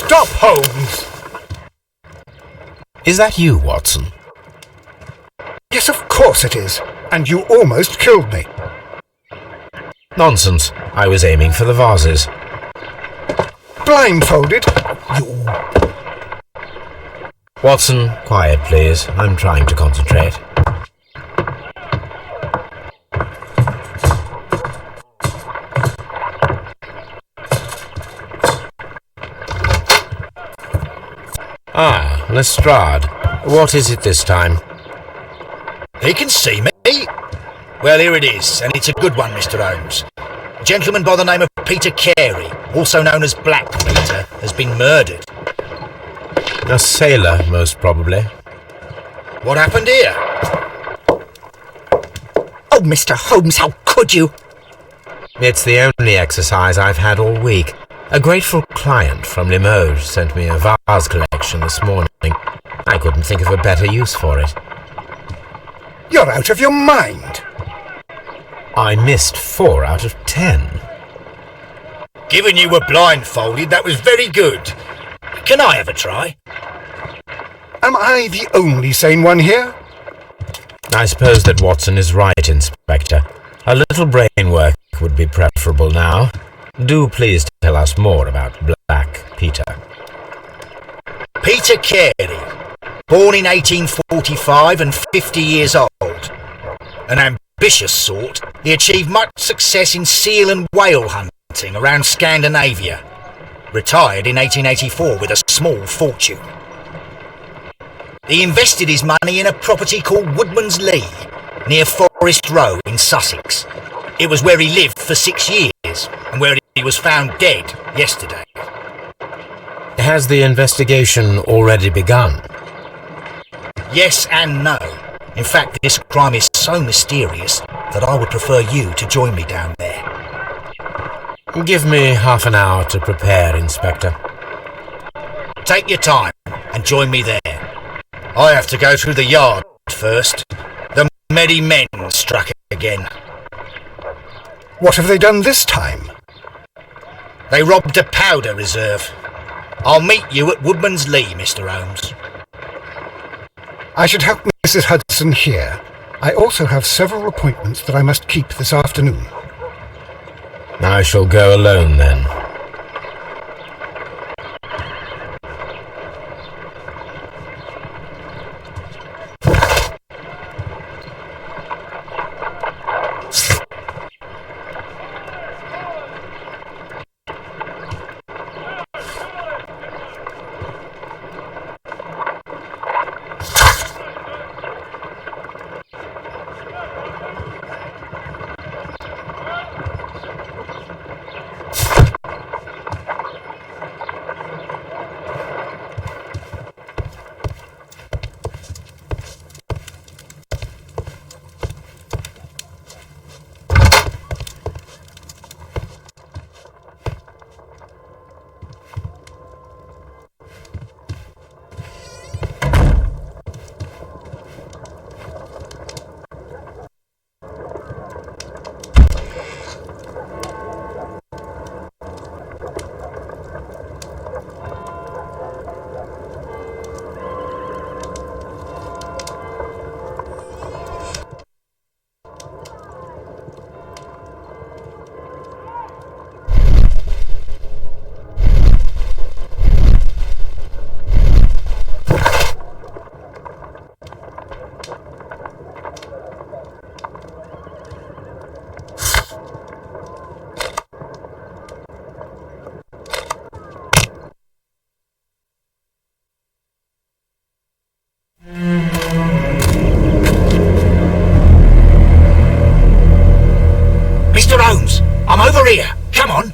Stop, Holmes! Is that you, Watson? Yes, of course it is. And you almost killed me. Nonsense. I was aiming for the vases. Blindfolded? You... Watson, quiet, please. I'm trying to concentrate. Ah, Lestrade. What is it this time? He can see me. Well, here it is, and it's a good one, Mr. Holmes. A gentleman by the name of Peter Carey, also known as Black Peter, has been murdered. A sailor, most probably. What happened here? Oh, Mr. Holmes, how could you? It's the only exercise I've had all week. A grateful client from Limoges sent me a vase collection this morning. I couldn't think of a better use for it. You're out of your mind. I missed 4 out of 10. Given you were blindfolded, that was very good. Can I have a try? Am I the only sane one here? I suppose that Watson is right, Inspector. A little brain work would be preferable now. Do please tell us more about Black Peter. Peter Carey, born in 1845 and 50 years old. An ambitious sort, he achieved much success in seal and whale hunting around Scandinavia. Retired in 1884 with a small fortune. He invested his money in a property called Woodman's Lee, near Forest Row in Sussex. It was where he lived for 6 years, and where he was found dead yesterday. Has the investigation already begun? Yes and no. In fact, this crime is so mysterious that I would prefer you to join me down there. Give me half an hour to prepare, Inspector. Take your time and join me there. I have to go through the yard first. The merry men struck again. What have they done this time? They robbed a powder reserve. I'll meet you at Woodman's Lee, Mr. Holmes. I should help Mrs. Hudson here. I also have several appointments that I must keep this afternoon. I shall go alone, then. Mr. Holmes, I'm over here. Come on.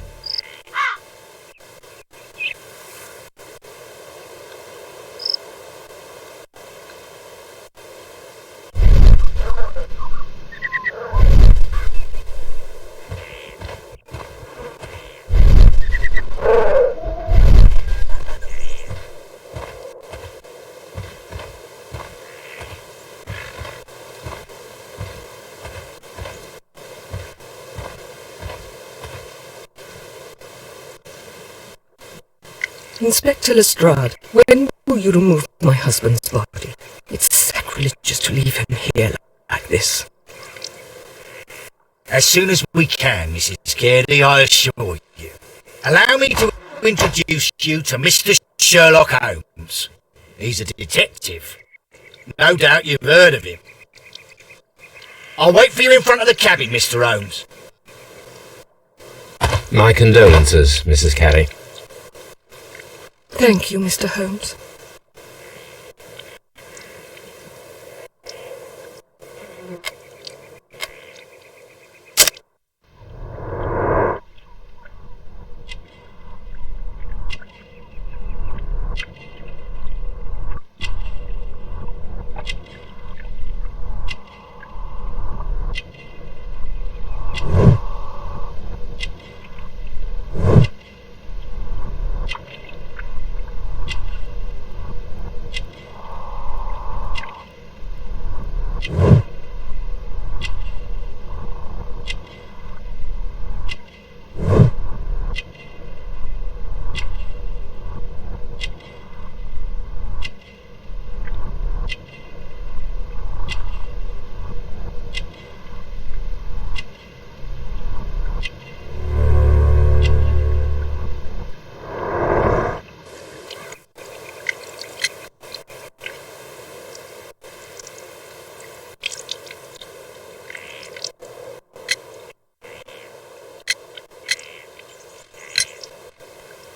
Inspector Lestrade, when will you remove my husband's body? It's sacrilegious to leave him here like this. As soon as we can, Mrs. Carey, I assure you. Allow me to introduce you to Mr. Sherlock Holmes. He's a detective. No doubt you've heard of him. I'll wait for you in front of the cabin, Mr. Holmes. My condolences, Mrs. Carey. Thank you, Mr. Holmes.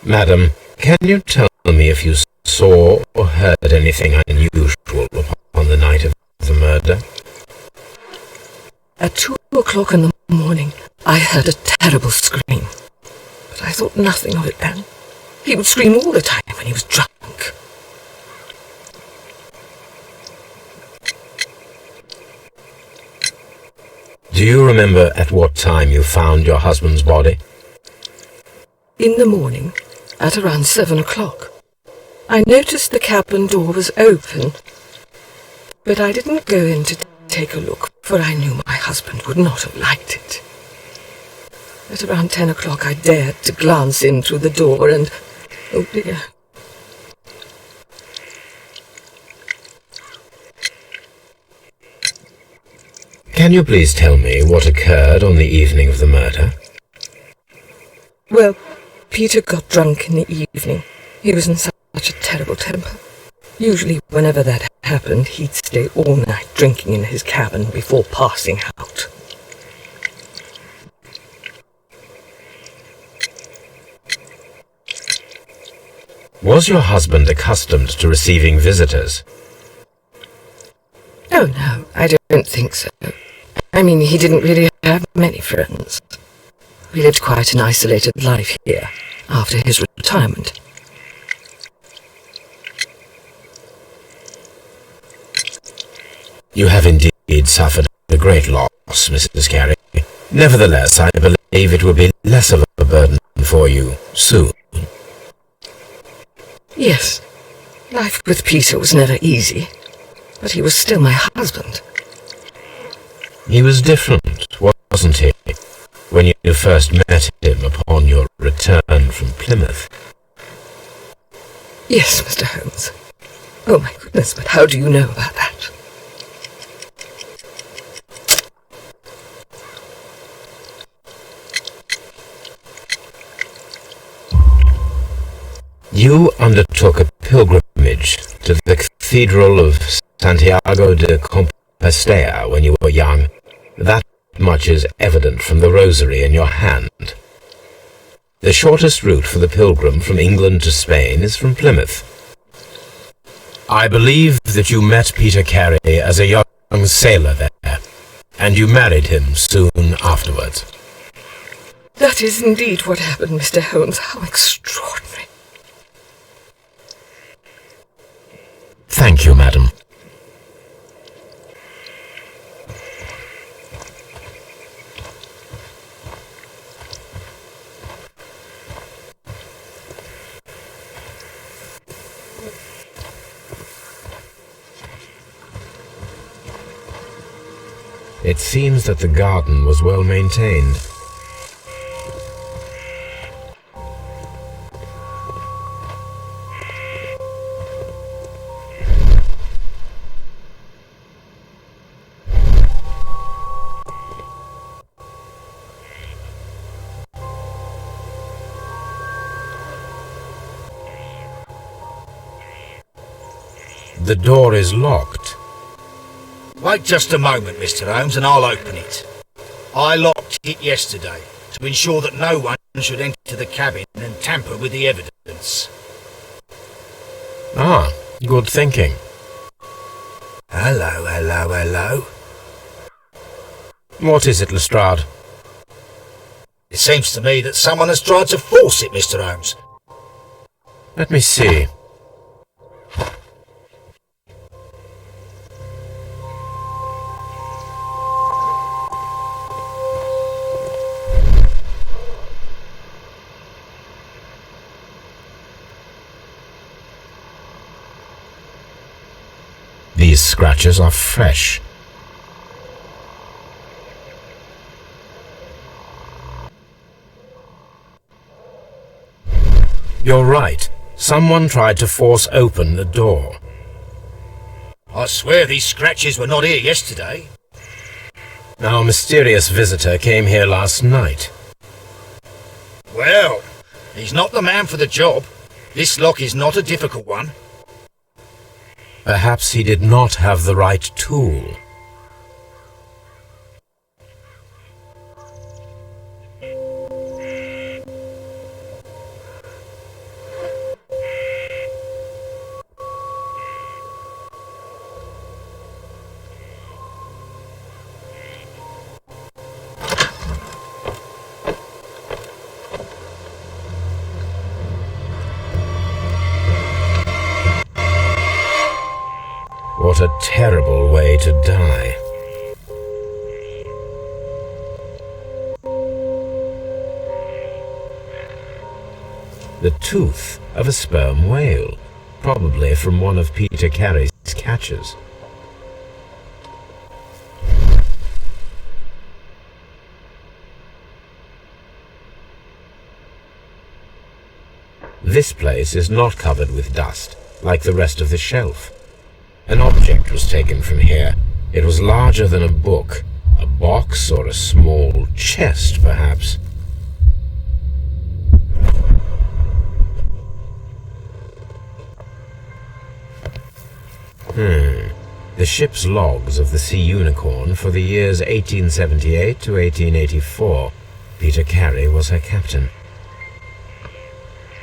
Madam, can you tell me if you saw or heard anything unusual upon the night of the murder? At 2 o'clock in the morning, I heard a terrible scream. But I thought nothing of it then. He would scream all the time when he was drunk. Do you remember at what time you found your husband's body? In the morning, at around 7 o'clock. I noticed the cabin door was open, but I didn't go in to take a look, for I knew my husband would not have liked it. At around 10 o'clock I dared to glance in through the door and, oh dear. Can you please tell me what occurred on the evening of the murder? Well, Peter got drunk in the evening. He was in such a terrible temper. Usually, whenever that happened, he'd stay all night drinking in his cabin before passing out. Was your husband accustomed to receiving visitors? Oh no, I don't think so. I mean, he didn't really have many friends. We lived quite an isolated life here, after his retirement. You have indeed suffered a great loss, Mrs. Carey. Nevertheless, I believe it will be less of a burden for you soon. Yes, life with Peter was never easy, but he was still my husband. He was different, wasn't he, when you first met him upon your return from Plymouth? Yes, Mr. Holmes. Oh my goodness, but how do you know about that? You undertook a pilgrimage to the Cathedral of Santiago de Compostela when you were young. That much is evident from the rosary in your hand. The shortest route for the pilgrim from England to Spain is from Plymouth. I believe that you met Peter Carey as a young sailor there, and you married him soon afterwards. That is indeed what happened, Mr. Holmes. How extraordinary. Thank you, madam. It seems that the garden was well maintained. the door is locked. Wait just a moment, Mr. Holmes, and I'll open it. I locked it yesterday to ensure that no one should enter the cabin and tamper with the evidence. Ah, good thinking. Hello, hello, hello. What is it, Lestrade? It seems to me that someone has tried to force it, Mr. Holmes. Let me see. These scratches are fresh. You're right. Someone tried to force open the door. I swear these scratches were not here yesterday. Our mysterious visitor came here last night. Well, he's not the man for the job. This lock is not a difficult one. Perhaps he did not have the right tool. What a terrible way to die. The tooth of a sperm whale, probably from one of Peter Carey's catches. This place is not covered with dust, like the rest of the shelf. An object was taken from here. It was larger than a book, a box or a small chest, perhaps. The ship's logs of the Sea Unicorn for the years 1878 to 1884. Peter Carey was her captain.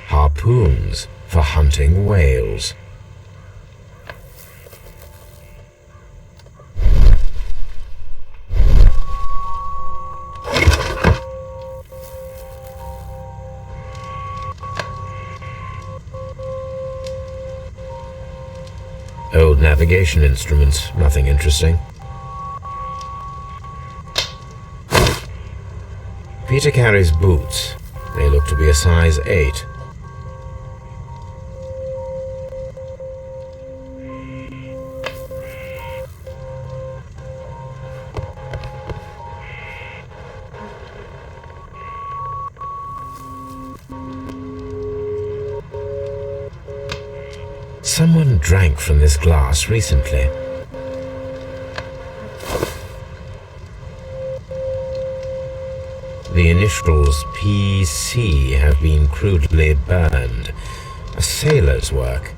Harpoons for hunting whales. Old navigation instruments, nothing interesting. Peter Carey's boots. They look to be a size 8. Someone drank from this glass recently. The initials PC have been crudely burned. A sailor's work.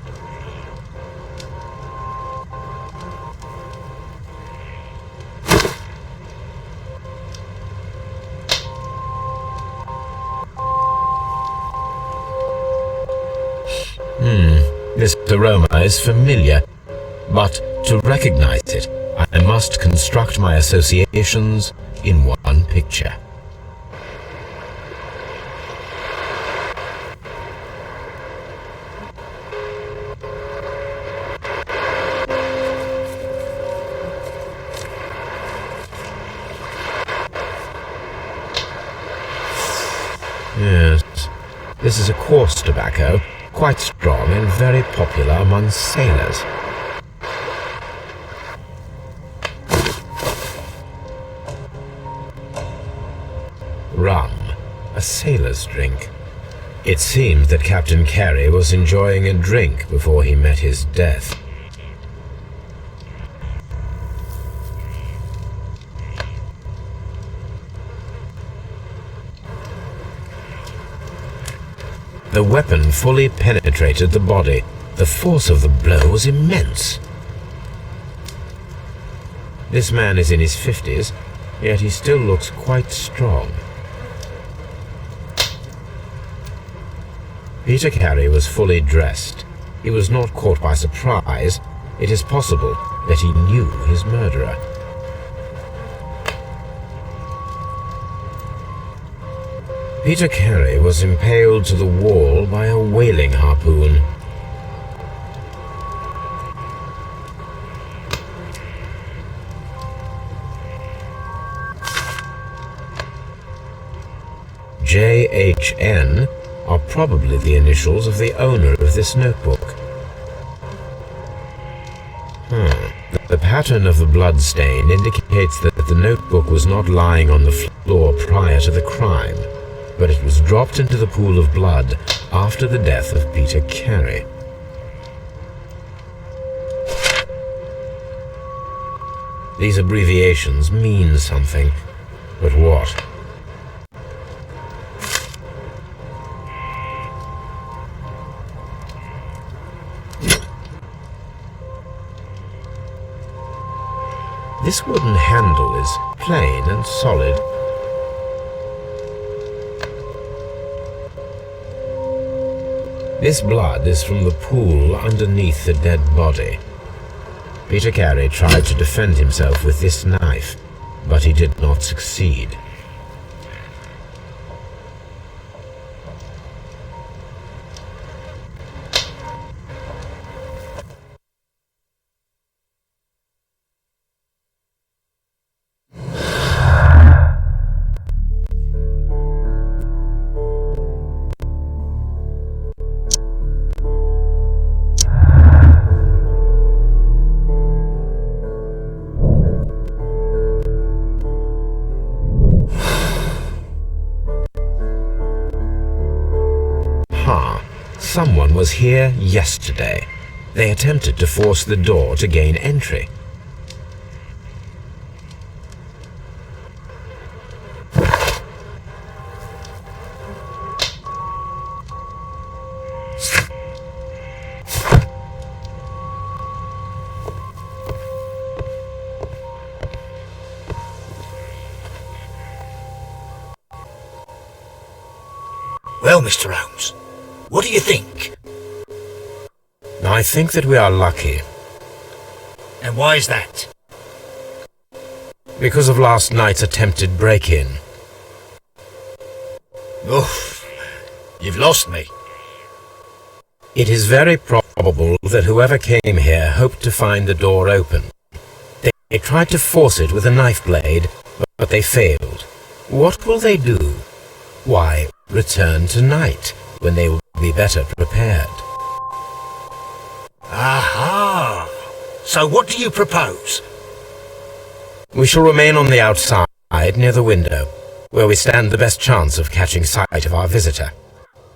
This aroma is familiar, but to recognize it, I must construct my associations in one picture. Yes, this is a coarse tobacco, quite strong and very popular among sailors. Rum, a sailor's drink. It seems that Captain Carey was enjoying a drink before he met his death. The weapon fully penetrated the body. The force of the blow was immense. This man is in his 50s, yet he still looks quite strong. Peter Carey was fully dressed. He was not caught by surprise. It is possible that he knew his murderer. Peter Carey was impaled to the wall by a whaling harpoon. JHN are probably the initials of the owner of this notebook. The pattern of the blood stain indicates that the notebook was not lying on the floor prior to the crime, but it was dropped into the pool of blood after the death of Peter Carey. These abbreviations mean something, but what? This wooden handle is plain and solid. This blood is from the pool underneath the dead body. Peter Carey tried to defend himself with this knife, but he did not succeed. Someone was here yesterday. They attempted to force the door to gain entry. Well, Mr. Holmes, what do you think? I think that we are lucky. And why is that? Because of last night's attempted break-in. Oof, you've lost me. It is very probable that whoever came here hoped to find the door open. They tried to force it with a knife blade, but they failed. What will they do? Why, return tonight, when they will be better prepared. Aha! So what do you propose? We shall remain on the outside, near the window, where we stand the best chance of catching sight of our visitor.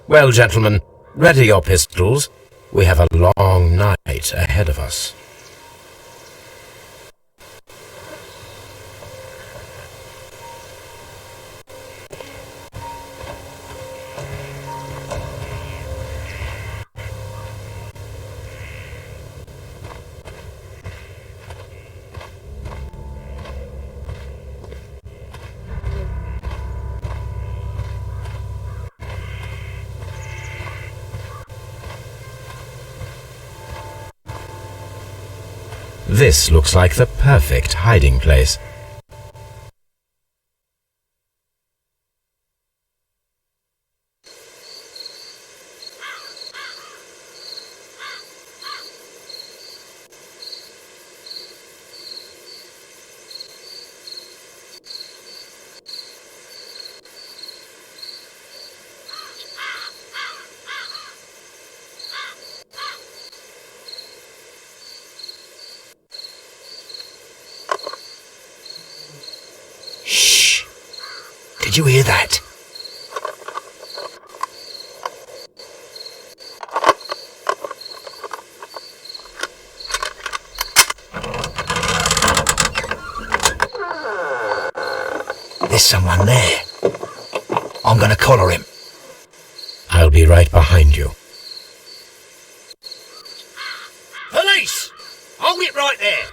Well, gentlemen, ready your pistols. We have a long night ahead of us. This looks like the perfect hiding place. Did you hear that? There's someone there. I'm gonna collar him. I'll be right behind you. Hold it right there!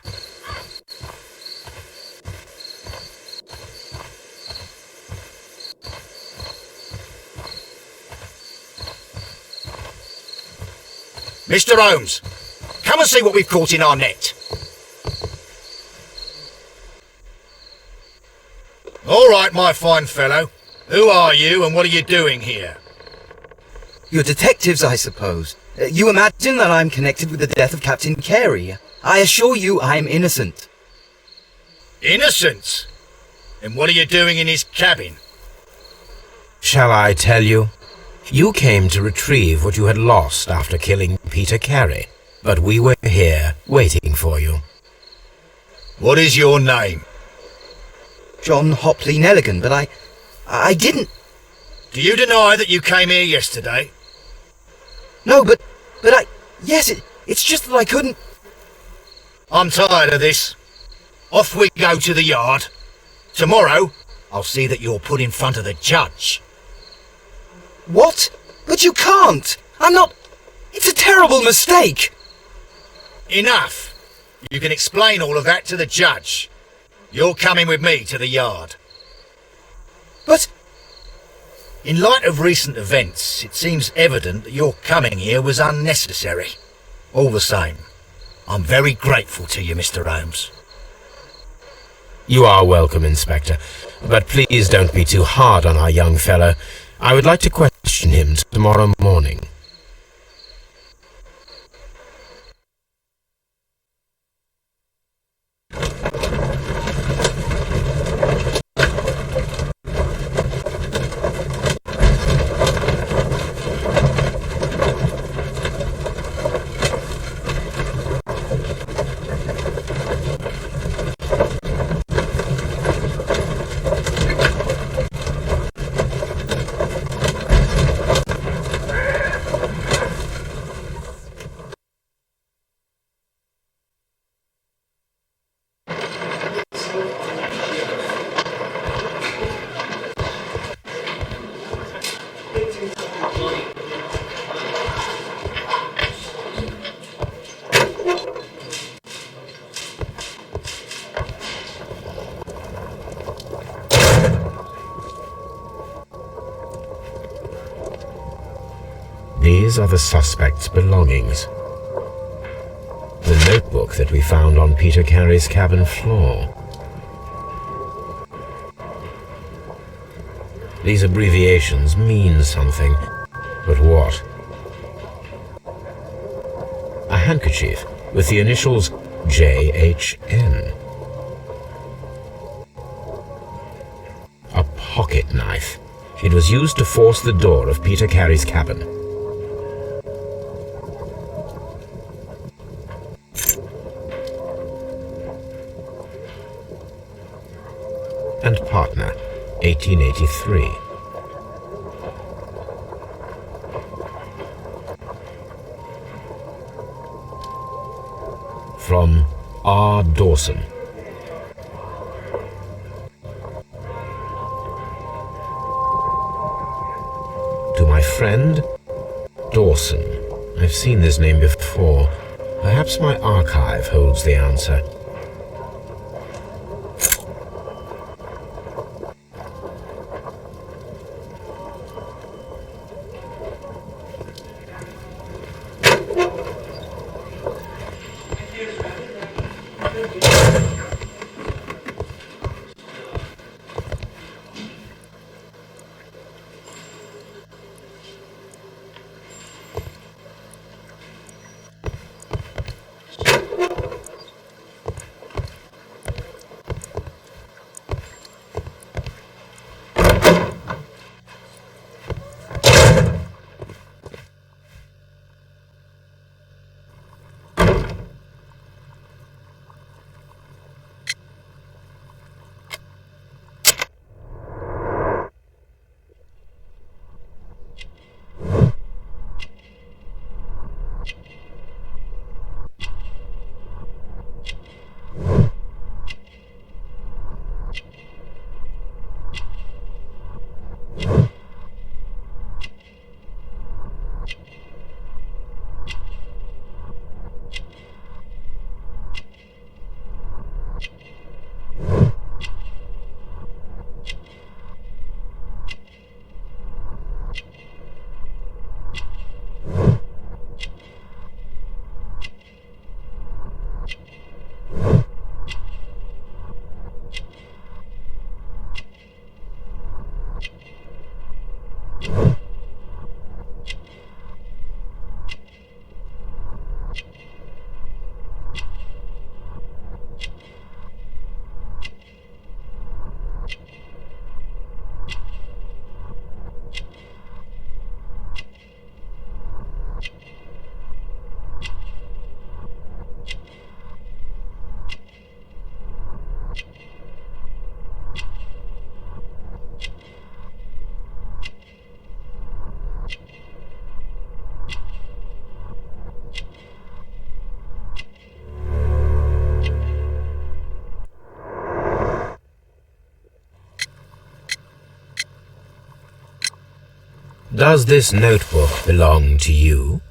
Mr. Holmes, come and see what we've caught in our net. All right, my fine fellow. Who are you and what are you doing here? You're detectives, I suppose. You imagine that I'm connected with the death of Captain Carey. I assure you I'm innocent. Innocent? And what are you doing in his cabin? Shall I tell you? You came to retrieve what you had lost after killing Peter Carey, but we were here waiting for you. What is your name? John Hopley Nelligan, but I didn't... Do you deny that you came here yesterday? No, but yes, it's just that I couldn't... I'm tired of this. Off we go to the yard. Tomorrow, I'll see that you're put in front of the judge. What? But you can't! I'm not... It's a terrible mistake! Enough! You can explain all of that to the judge. You're coming with me to the yard. But... In light of recent events, it seems evident that your coming here was unnecessary. All the same, I'm very grateful to you, Mr. Holmes. You are welcome, Inspector, but please don't be too hard on our young fellow. I would like to question him tomorrow morning. These are the suspect's belongings. The notebook that we found on Peter Carey's cabin floor. These abbreviations mean something, but what? A handkerchief with the initials JHN. A pocket knife. It was used to force the door of Peter Carey's cabin. And partner, 1883. From R. Dawson. To my friend, Dawson. I've seen this name before. Perhaps my archive holds the answer. Does this notebook belong to you?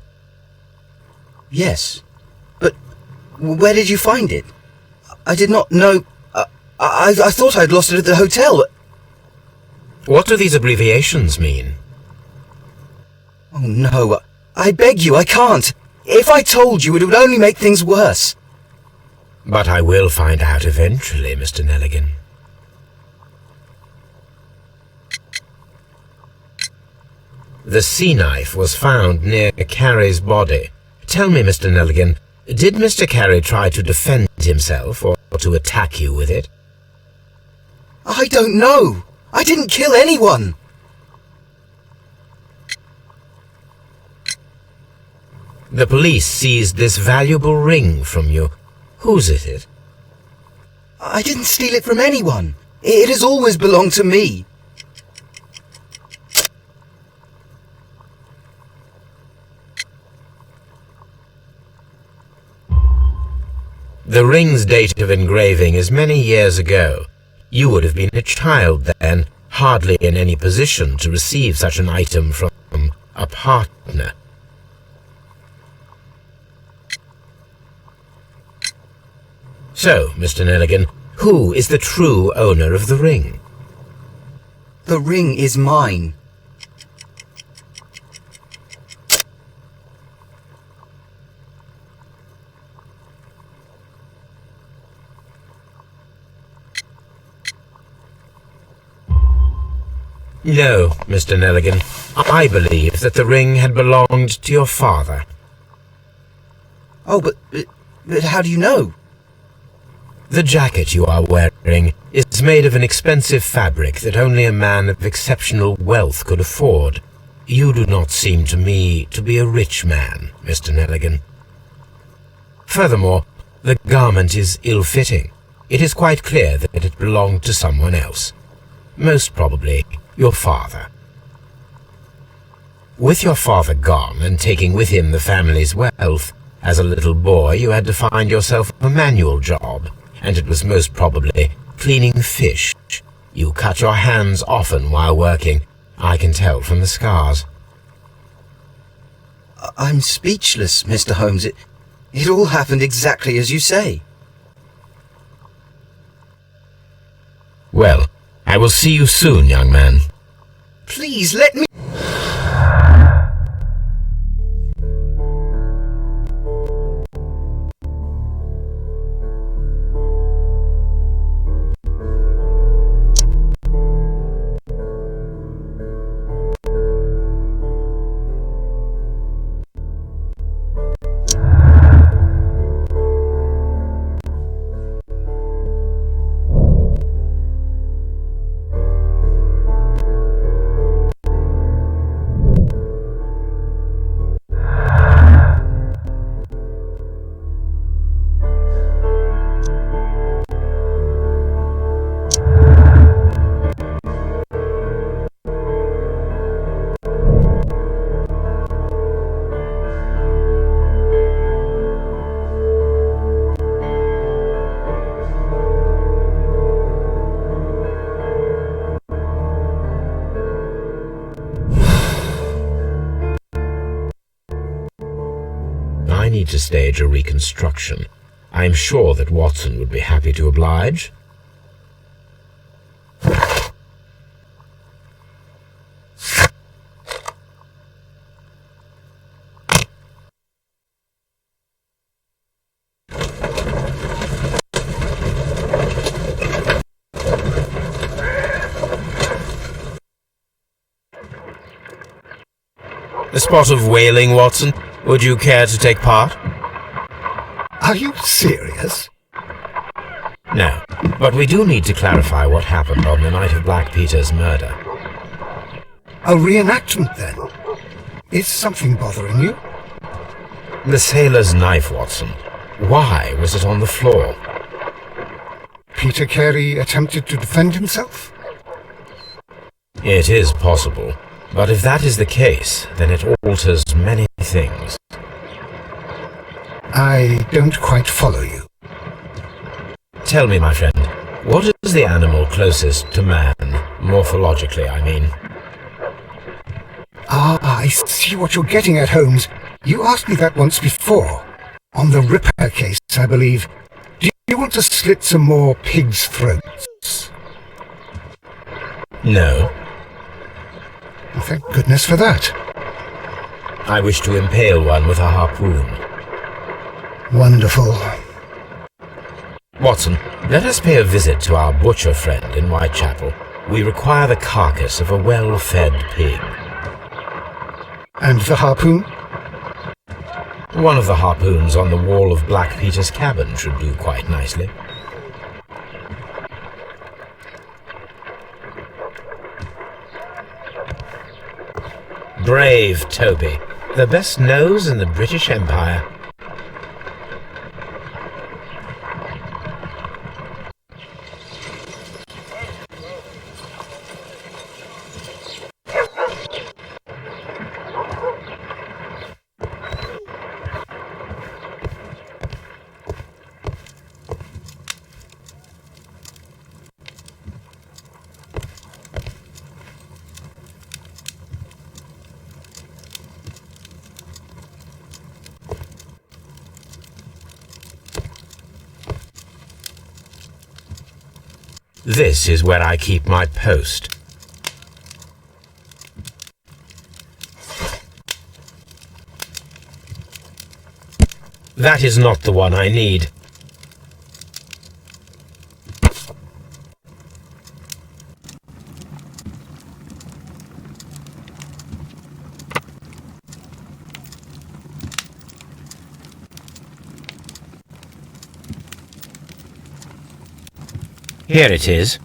Yes. But where did you find it? I did not know... I thought I'd lost it at the hotel. What do these abbreviations mean? Oh no, I beg you, I can't. If I told you, it would only make things worse. But I will find out eventually, Mr. Nelligan. The sea knife was found near Carey's body. Tell me, Mr. Nelligan, did Mr. Carey try to defend himself or to attack you with it? I don't know. I didn't kill anyone. The police seized this valuable ring from you. Whose is it? I didn't steal it from anyone. It has always belonged to me. The ring's date of engraving is many years ago. You would have been a child then, hardly in any position to receive such an item from a partner. So, Mr. Nelligan, who is the true owner of the ring? The ring is mine. No, Mr. Nelligan. I believe that the ring had belonged to your father. Oh, but how do you know? The jacket you are wearing is made of an expensive fabric that only a man of exceptional wealth could afford. You do not seem to me to be a rich man, Mr. Nelligan. Furthermore, the garment is ill-fitting. It is quite clear that it belonged to someone else. Most probably your father. With your father gone and taking with him the family's wealth, as a little boy you had to find yourself a manual job, and it was most probably cleaning fish. You cut your hands often while working. I can tell from the scars. I'm speechless, Mr. Holmes. It all happened exactly as you say. Well, I will see you soon, young man. Please, let me... I need to stage a reconstruction. I am sure that Watson would be happy to oblige. A spot of whaling, Watson. Would you care to take part? Are you serious? No, but we do need to clarify what happened on the night of Black Peter's murder. A reenactment, then? Is something bothering you? The sailor's knife, Watson. Why was it on the floor? Peter Carey attempted to defend himself? It is possible, but if that is the case, then it alters many things. I don't quite follow you. Tell me, my friend, what is the animal closest to man, morphologically, I mean? I see what you're getting at, Holmes. You asked me that once before. On the Ripper case, I believe. Do you want to slit some more pigs' throats? No. Well, thank goodness for that. I wish to impale one with a harpoon. Wonderful. Watson, let us pay a visit to our butcher friend in Whitechapel. We require the carcass of a well-fed pig. And the harpoon? One of the harpoons on the wall of Black Peter's cabin should do quite nicely. Brave Toby, the best nose in the British Empire. This is where I keep my post. That is not the one I need. Here it is.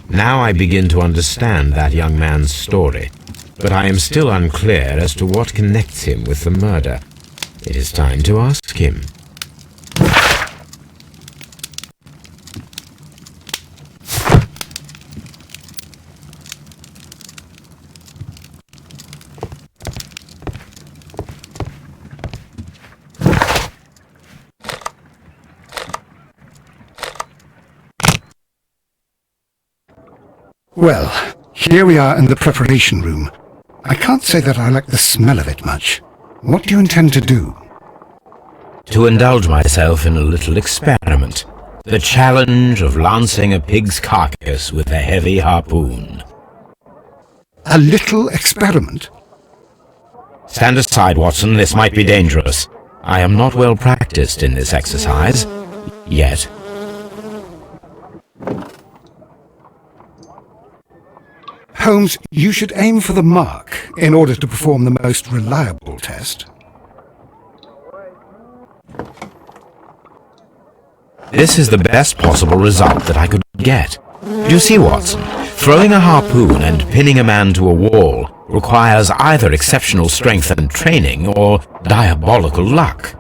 Now I begin to understand that young man's story, but I am still unclear as to what connects him with the murder. It is time to ask him. Well, here we are in the preparation room. I can't say that I like the smell of it much. What do you intend to do? To indulge myself in a little experiment. The challenge of lancing a pig's carcass with a heavy harpoon. A little experiment? Stand aside, Watson. This might be dangerous. I am not well practiced in this exercise. Yet. Holmes, you should aim for the mark in order to perform the most reliable test. This is the best possible result that I could get. You see, Watson, throwing a harpoon and pinning a man to a wall requires either exceptional strength and training or diabolical luck.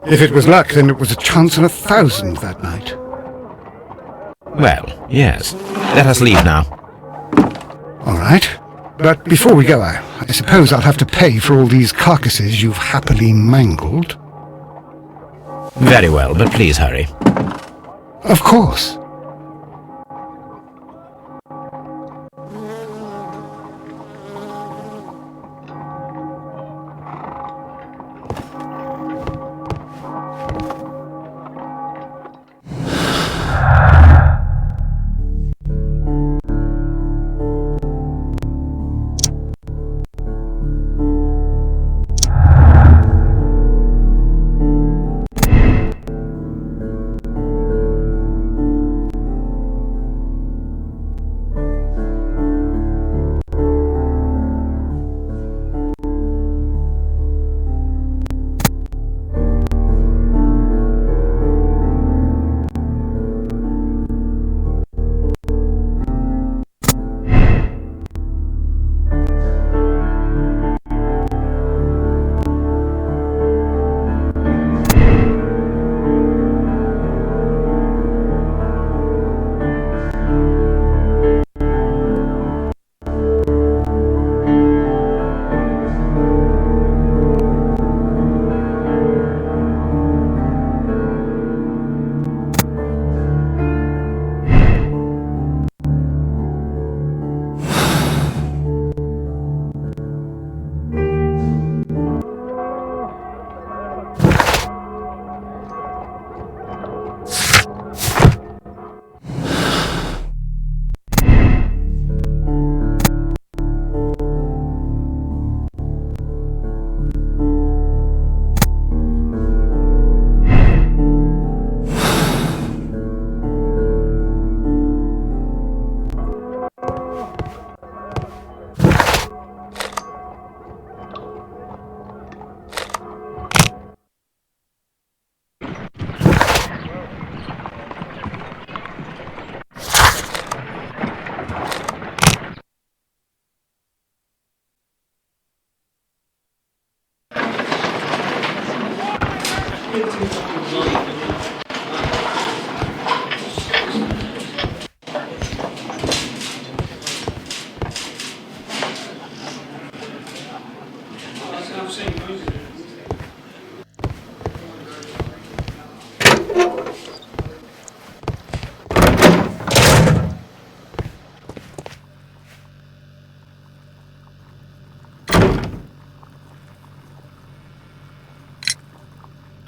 If it was luck, then it was a chance in 1,000 that night. Well, yes. Let us leave now. All right. But before we go, I suppose I'll have to pay for all these carcasses you've happily mangled. Very well, but please hurry. Of course.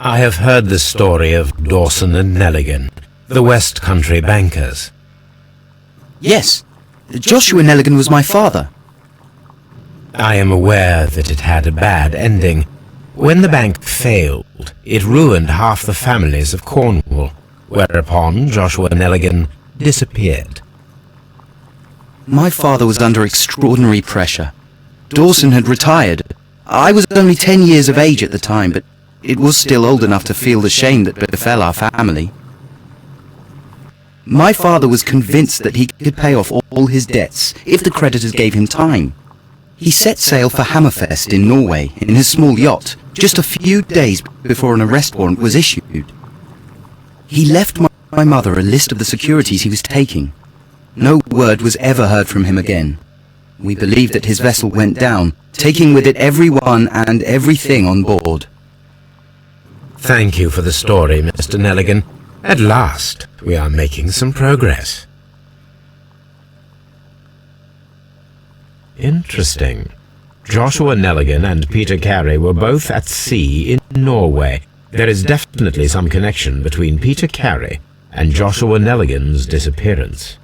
I have heard the story of Dawson and Nelligan, the West Country bankers. Yes, Joshua Nelligan was my father. I am aware that it had a bad ending. When the bank failed, it ruined half the families of Cornwall, whereupon Joshua Nelligan disappeared. My father was under extraordinary pressure. Dawson had retired. I was only 10 years of age at the time, but it was still old enough to feel the shame that befell our family. My father was convinced that he could pay off all his debts if the creditors gave him time. He set sail for Hammerfest in Norway in his small yacht just a few days before an arrest warrant was issued. He left my mother a list of the securities he was taking. No word was ever heard from him again. We believe that his vessel went down, taking with it everyone and everything on board. Thank you for the story, Mr. Nelligan. At last, we are making some progress. Interesting. Joshua Nelligan and Peter Carey were both at sea in Norway. There is definitely some connection between Peter Carey and Joshua Nelligan's disappearance.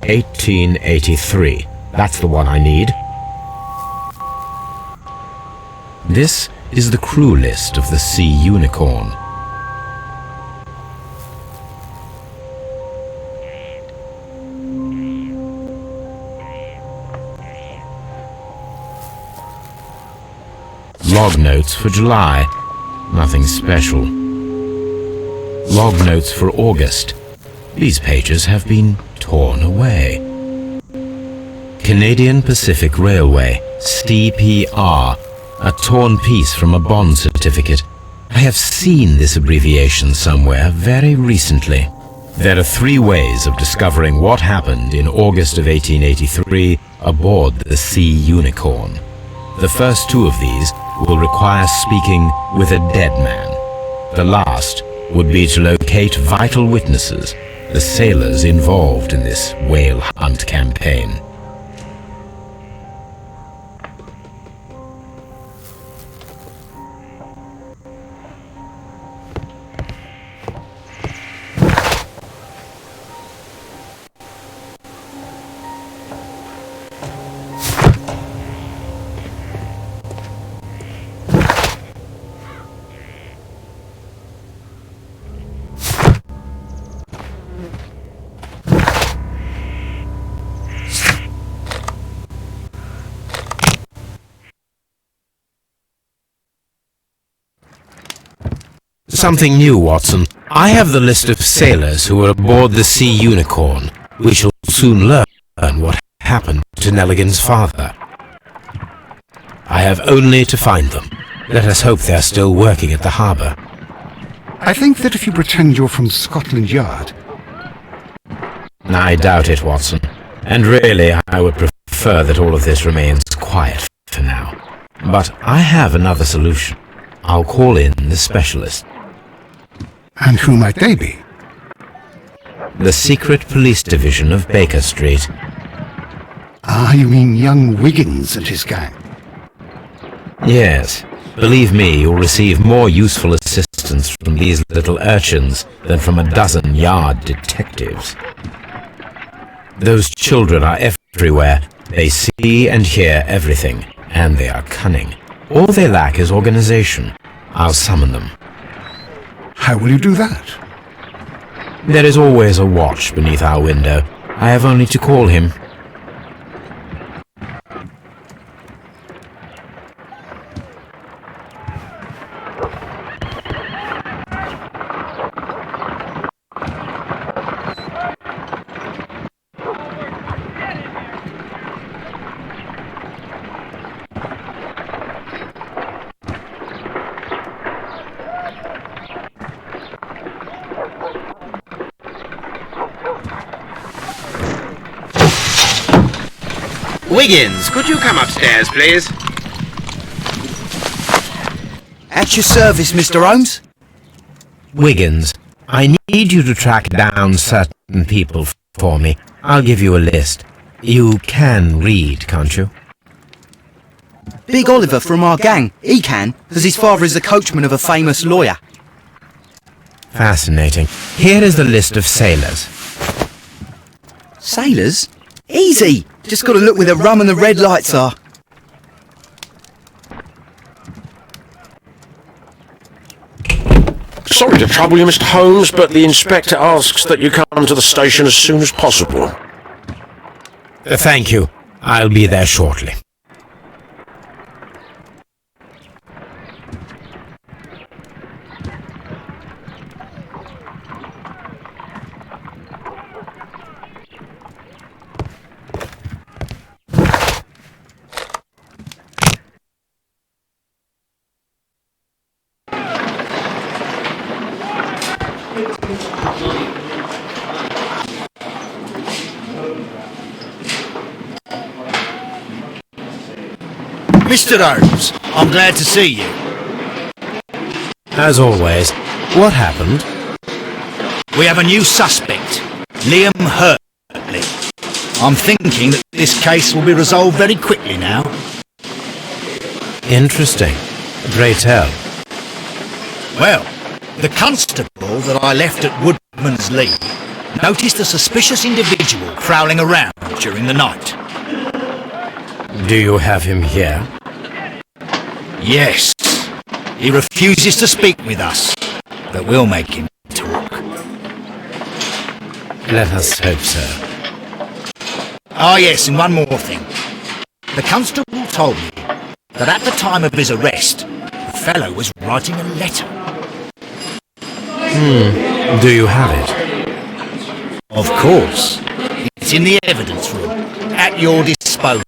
(1883). That's the one I need. This is the crew list of the Sea Unicorn. Log notes for July. Nothing special. Log notes for August. These pages have been torn away. Canadian Pacific Railway, CPR, a torn piece from a bond certificate. I have seen this abbreviation somewhere very recently. There are 3 ways of discovering what happened in August of 1883 aboard the Sea Unicorn. The first 2 of these will require speaking with a dead man. The last would be to locate vital witnesses, the sailors involved in this whale hunt campaign. Something new, Watson. I have the list of sailors who were aboard the Sea Unicorn. We shall soon learn what happened to Nelligan's father. I have only to find them. Let us hope they are still working at the harbour. I think that if you pretend you're from Scotland Yard... I doubt it, Watson. And really, I would prefer that all of this remains quiet for now. But I have another solution. I'll call in the specialist. And who might they be? The secret police division of Baker Street. Ah, you mean young Wiggins and his gang? Yes. Believe me, you'll receive more useful assistance from these little urchins than from a dozen yard detectives. Those children are everywhere. They see and hear everything, and they are cunning. All they lack is organization. I'll summon them. How will you do that? There is always a watch beneath our window. I have only to call him. Wiggins, could you come upstairs, please? At your service, Mr. Holmes. Wiggins, I need you to track down certain people for me. I'll give you a list. You can read, can't you? Big Oliver from our gang. He can, as his father is the coachman of a famous lawyer. Fascinating. Here is the list of sailors. Sailors? Easy! Just gotta look where the rum and the red lights are. Sorry to trouble you, Mr. Holmes, but the inspector asks that you come to the station as soon as possible. Thank you. I'll be there shortly. Mr. Holmes, I'm glad to see you. As always. What happened? We have a new suspect, Liam Hurtley. I'm thinking that this case will be resolved very quickly now. Interesting. Pray tell. Well, the constable that I left at Woodman's Lee noticed a suspicious individual prowling around during the night. Do you have him here? Yes. He refuses to speak with us, but we'll make him talk. Let us hope so. Ah, yes, and one more thing. The constable told me that at the time of his arrest, the fellow was writing a letter. Do you have it? Of course. It's in the evidence room, at your disposal.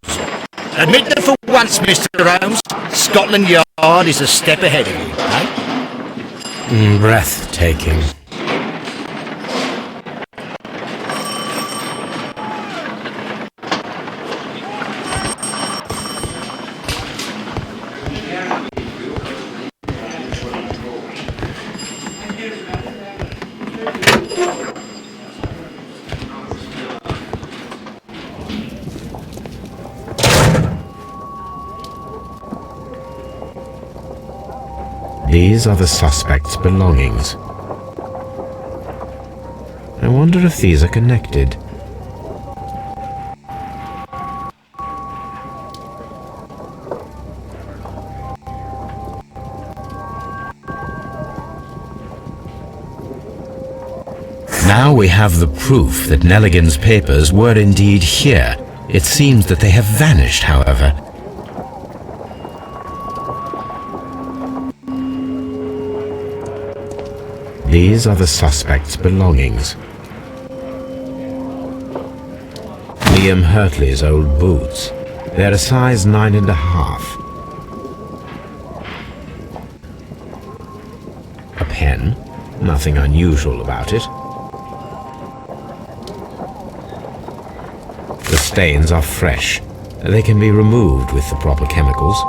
Admit that for once, Mr. Holmes, Scotland Yard is a step ahead of you, eh? Breathtaking. These are the suspect's belongings. I wonder if these are connected. Now we have the proof that Nelligan's papers were indeed here. It seems that they have vanished, however. These are the suspect's belongings. Liam Hurtley's old boots. They're a size 9.5. A pen. Nothing unusual about it. The stains are fresh. They can be removed with the proper chemicals.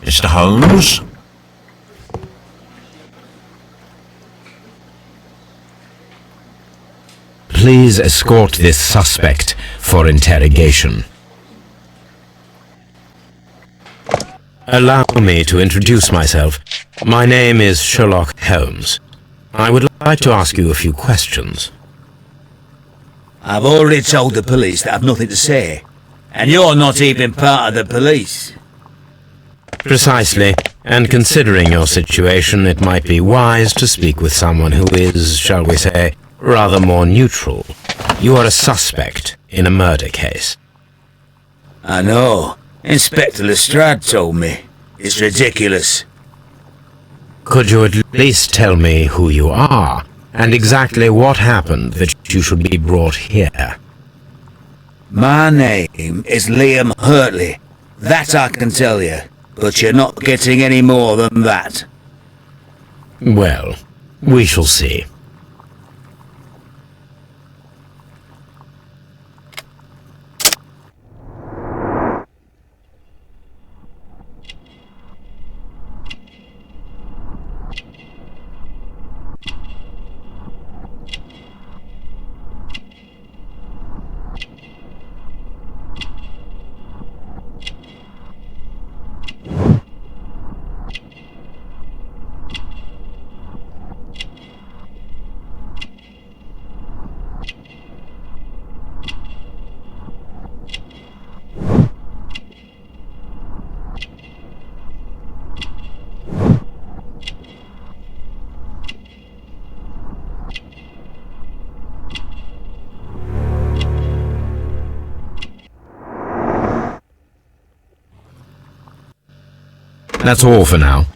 Mr. Holmes? Please escort this suspect for interrogation. Allow me to introduce myself. My name is Sherlock Holmes. I would like to ask you a few questions. I've already told the police that I've nothing to say. And you're not even part of the police. Precisely. And considering your situation, it might be wise to speak with someone who is, shall we say, rather more neutral. You are a suspect in a murder case. I know. Inspector Lestrade told me. It's ridiculous. Could you at least tell me who you are, and exactly what happened that you should be brought here? My name is Liam Hurtley. That I can tell you. But you're not getting any more than that. Well, we shall see. That's all for now.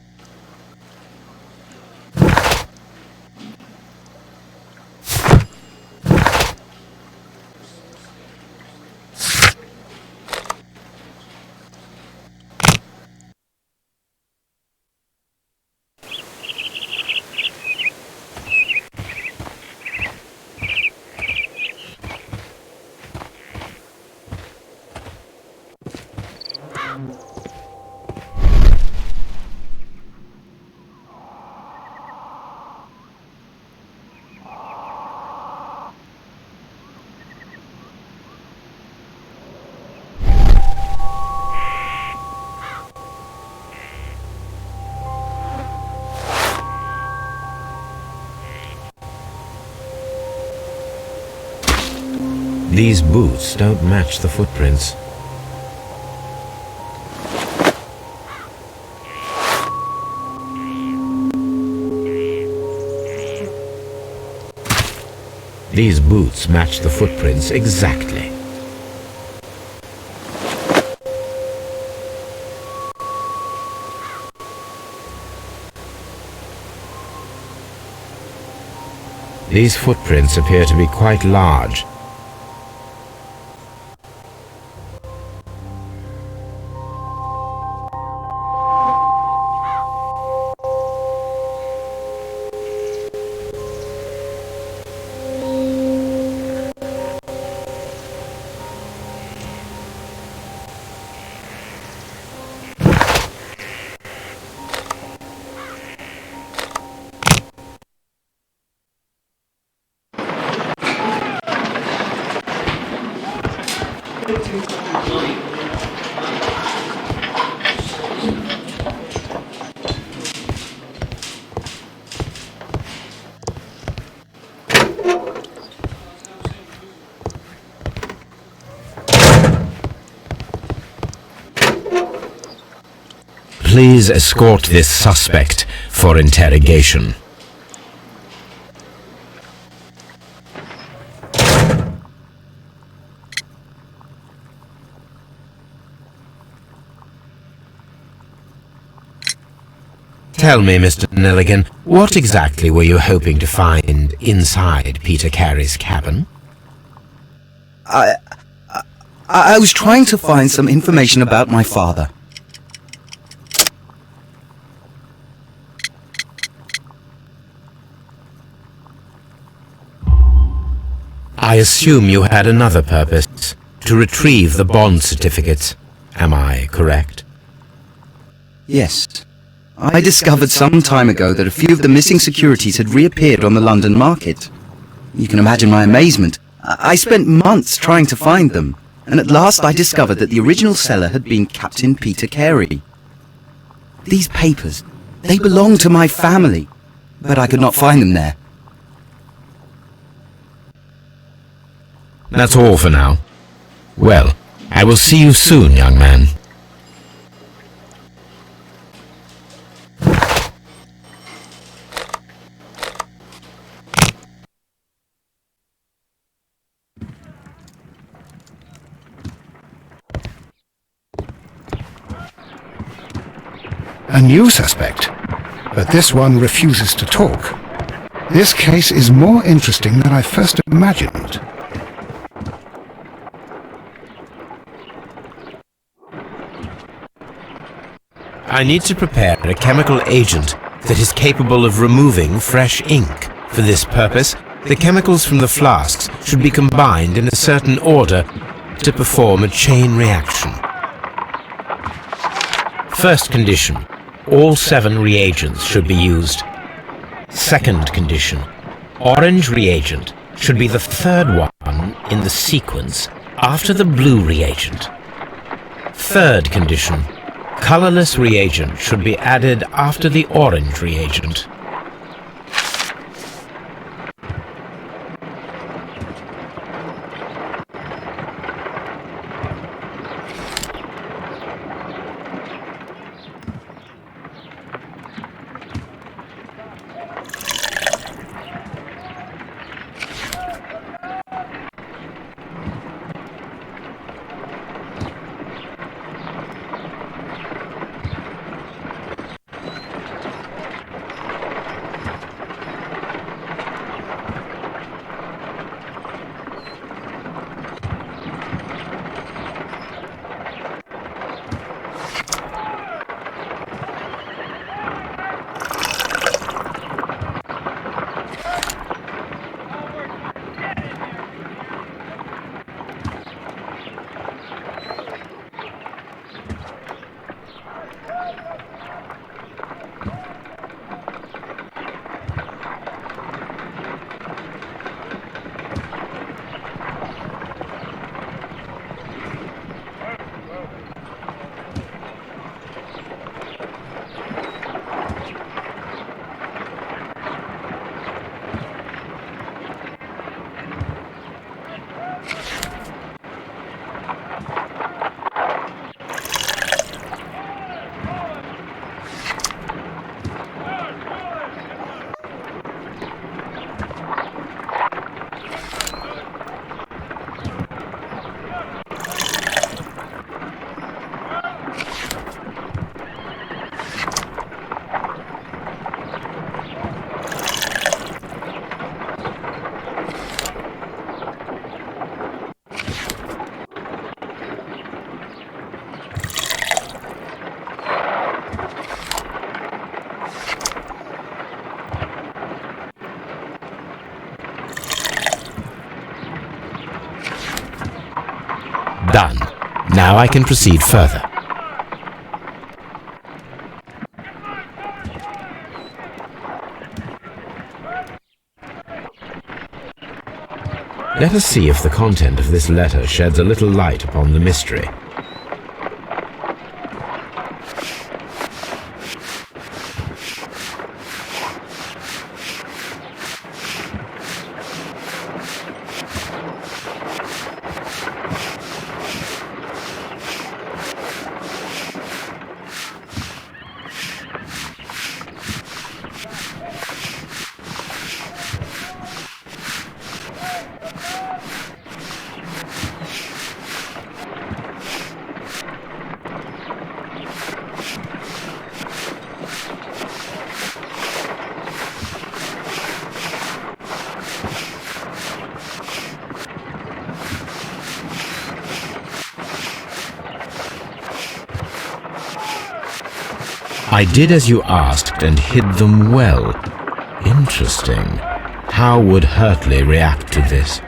These boots don't match the footprints. These boots match the footprints exactly. These footprints appear to be quite large. Please escort this suspect for interrogation. Tell me, Mr. Nelligan, what exactly were you hoping to find inside Peter Carey's cabin? I was trying to find some information about my father. I assume you had another purpose, to retrieve the bond certificates. Am I correct? Yes. I discovered some time ago that a few of the missing securities had reappeared on the London market. You can imagine my amazement. I spent months trying to find them, and at last I discovered that the original seller had been Captain Peter Carey. These papers, they belong to my family, but I could not find them there. That's all for now. Well, I will see you soon, young man. A new suspect, but this one refuses to talk. This case is more interesting than I first imagined. I need to prepare a chemical agent that is capable of removing fresh ink. For this purpose, the chemicals from the flasks should be combined in a certain order to perform a chain reaction. First condition, all 7 reagents should be used. Second condition, orange reagent should be the third one in the sequence after the blue reagent. Third condition, colorless reagent should be added after the orange reagent. Done. Now I can proceed further. Let us see if the content of this letter sheds a little light upon the mystery. I did as you asked and hid them well. Interesting. How would Hurtley react to this?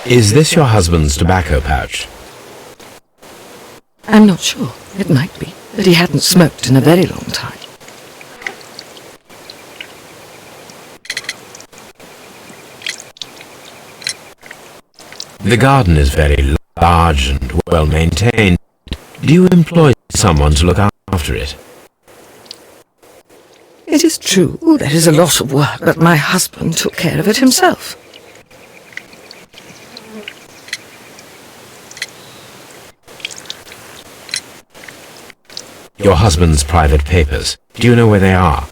Is this your husband's tobacco pouch? I'm not sure. It might be, but he hadn't smoked in a very long time. The garden is very large and well maintained. Do you employ someone to look after it? It is true, there is a lot of work, but my husband took care of it himself. Your husband's private papers. Do you know where they are?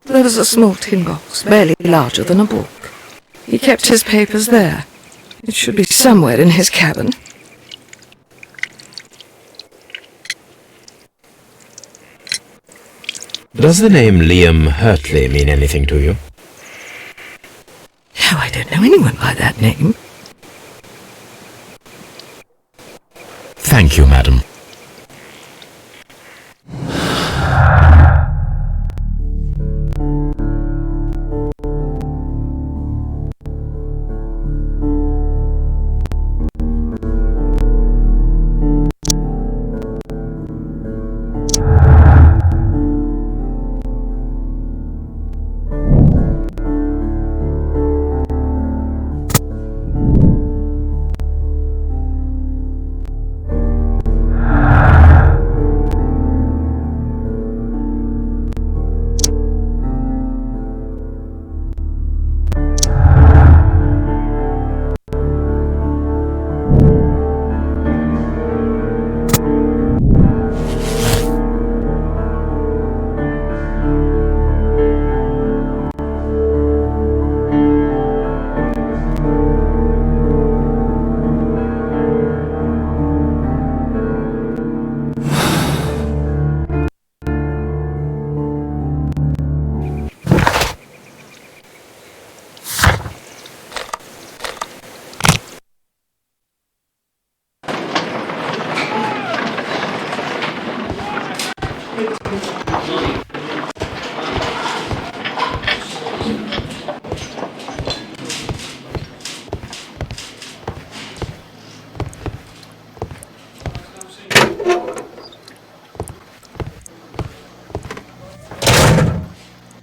There was a small tin box, barely larger than a book. He kept his papers there. It should be somewhere in his cabin. Does the name Liam Hurtley mean anything to you? No, I don't know anyone by that name. Thank you, madam.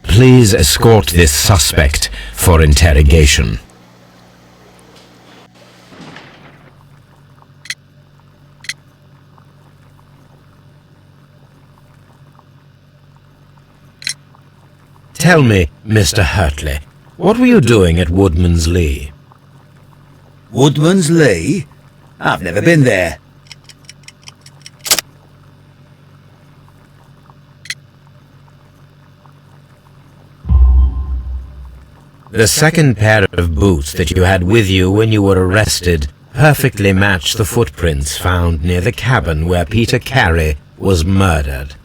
Please escort this suspect for interrogation. Tell me, Mr. Hurtley, what were you doing at Woodman's Lee? Woodman's Lee? I've never been there. The second pair of boots that you had with you when you were arrested perfectly match the footprints found near the cabin where Peter Carey was murdered.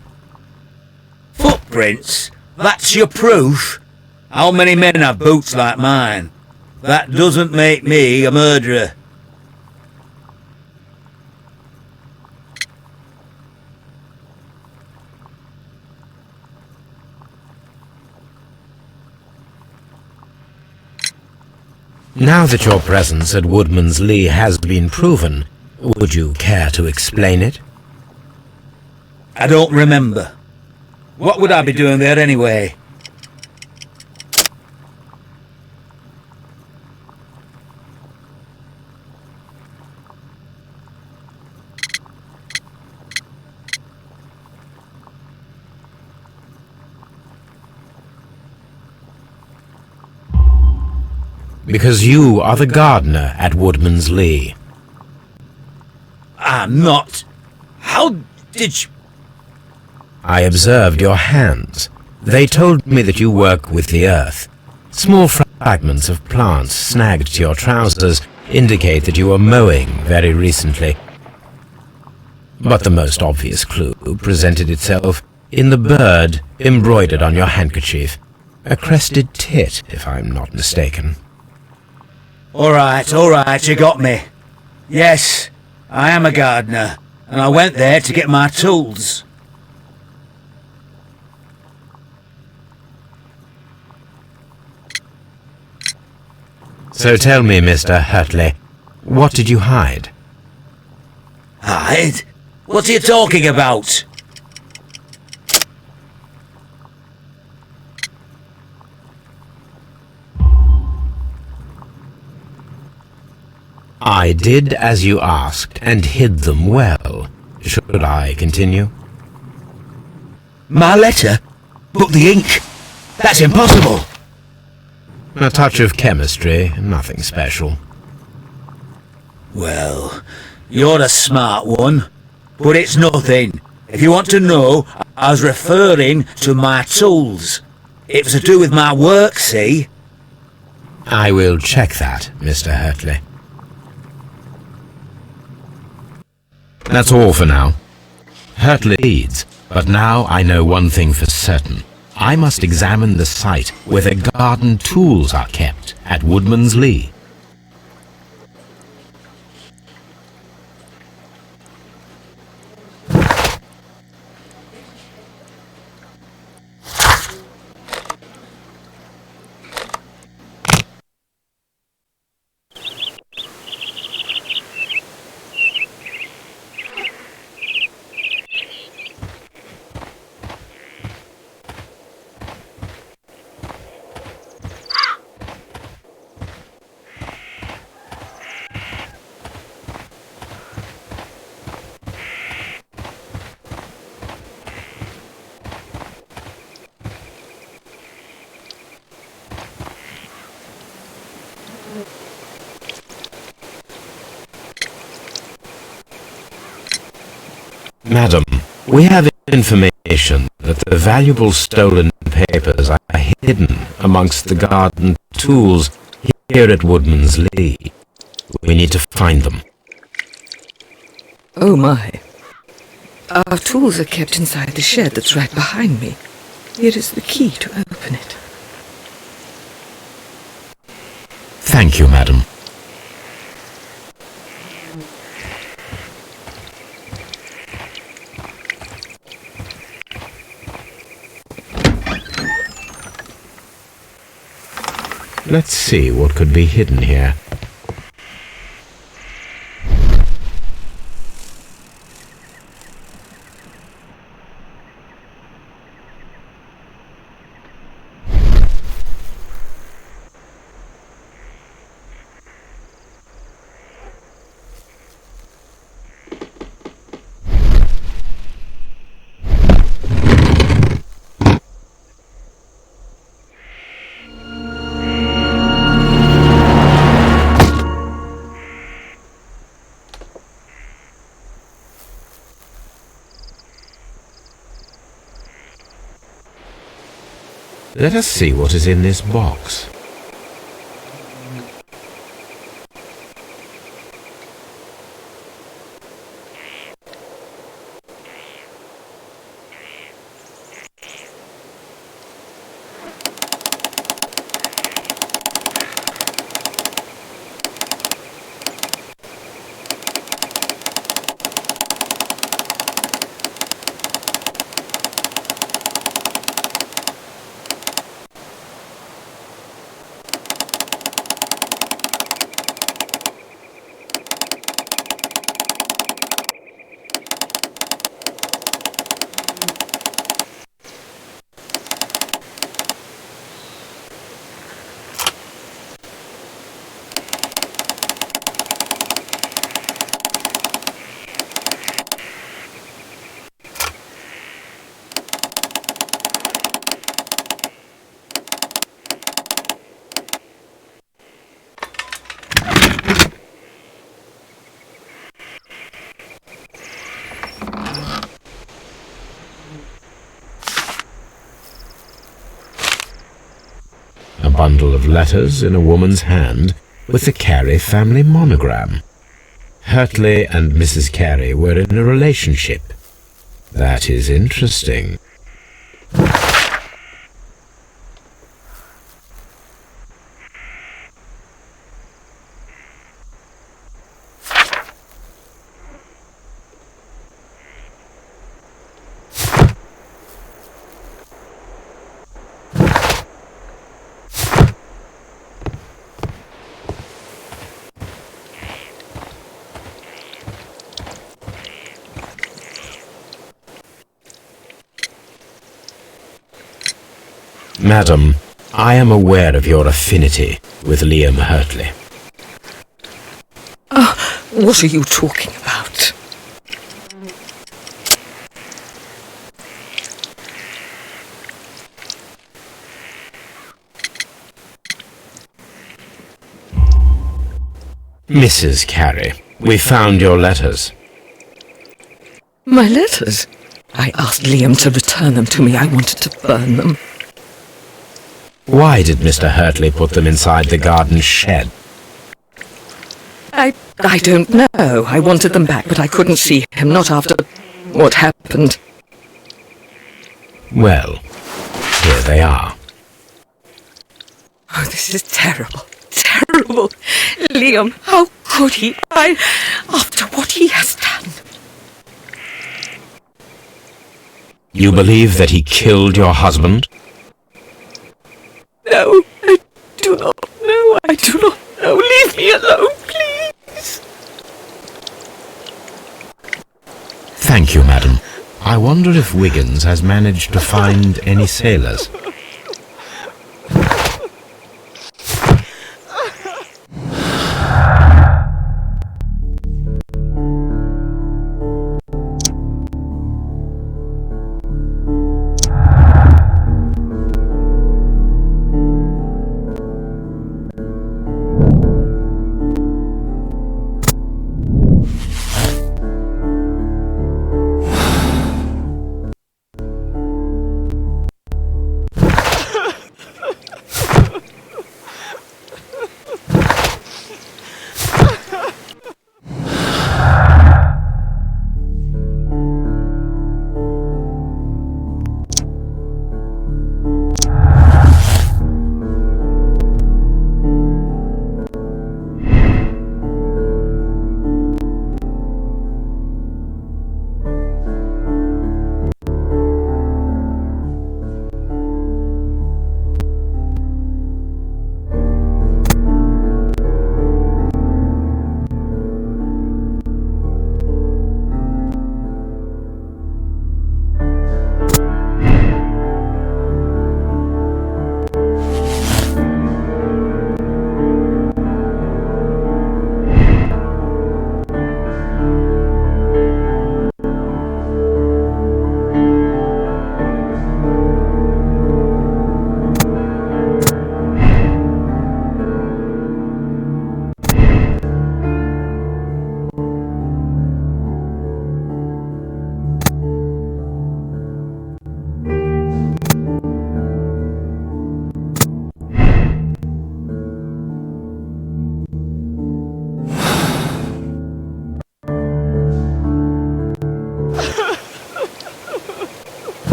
Footprints? That's your proof? How many men have boots like mine? That doesn't make me a murderer. Now that your presence at Woodman's Lee has been proven, would you care to explain it? I don't remember. What would I be doing there anyway? Because you are the gardener at Woodman's Lee. I'm not. How did you... I observed your hands. They told me that you work with the earth. Small fragments of plants snagged to your trousers indicate that you were mowing very recently. But the most obvious clue presented itself in the bird embroidered on your handkerchief. A crested tit, if I'm not mistaken. All right, you got me. Yes, I am a gardener, and I went there to get my tools. So tell me, Mr. Hurtley, what did you hide? Hide? What are you talking about? I did as you asked and hid them well. Should I continue? My letter? But the ink? That's impossible! A touch of chemistry, nothing special. Well, you're a smart one, but it's nothing. If you want to know, I was referring to my tools. It was to do with my work, see? I will check that, Mr. Hurtley. That's all for now. Hurtley leads, but now I know one thing for certain. I must examine the site where the garden tools are kept at Woodman's Lee. Madam, we have information that the valuable stolen papers are hidden amongst the garden tools here at Woodman's Lee. We need to find them. Oh my. Our tools are kept inside the shed that's right behind me. Here is the key to open it. Thank you, madam. Let's see what could be hidden here. Let us see what is in this box. Bundle of letters in a woman's hand with the Carey family monogram. Hurtley and Mrs. Carey were in a relationship. That is interesting. Madam, I am aware of your affinity with Liam Hurtley. What are you talking about? Mrs. Carey, we found your letters. My letters? I asked Liam to return them to me. I wanted to burn them. Why did Mr. Hurtley put them inside the garden shed? I don't know. I wanted them back, but I couldn't see him, not after what happened. Well, here they are. Oh, this is terrible. Terrible. Liam, how could he? After what he has done. You believe that he killed your husband? No, I do not know. I do not know. Leave me alone, please. Thank you, madam. I wonder if Wiggins has managed to find any sailors.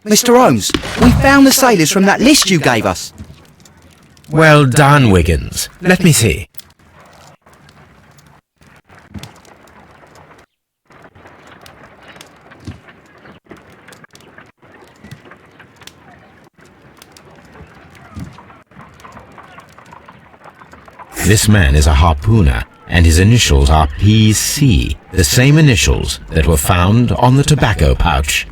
Mr. Holmes, we found the sailors from that list you gave us. Well done, Wiggins. Let me see. This man is a harpooner, and his initials are PC, the same initials that were found on the tobacco pouch.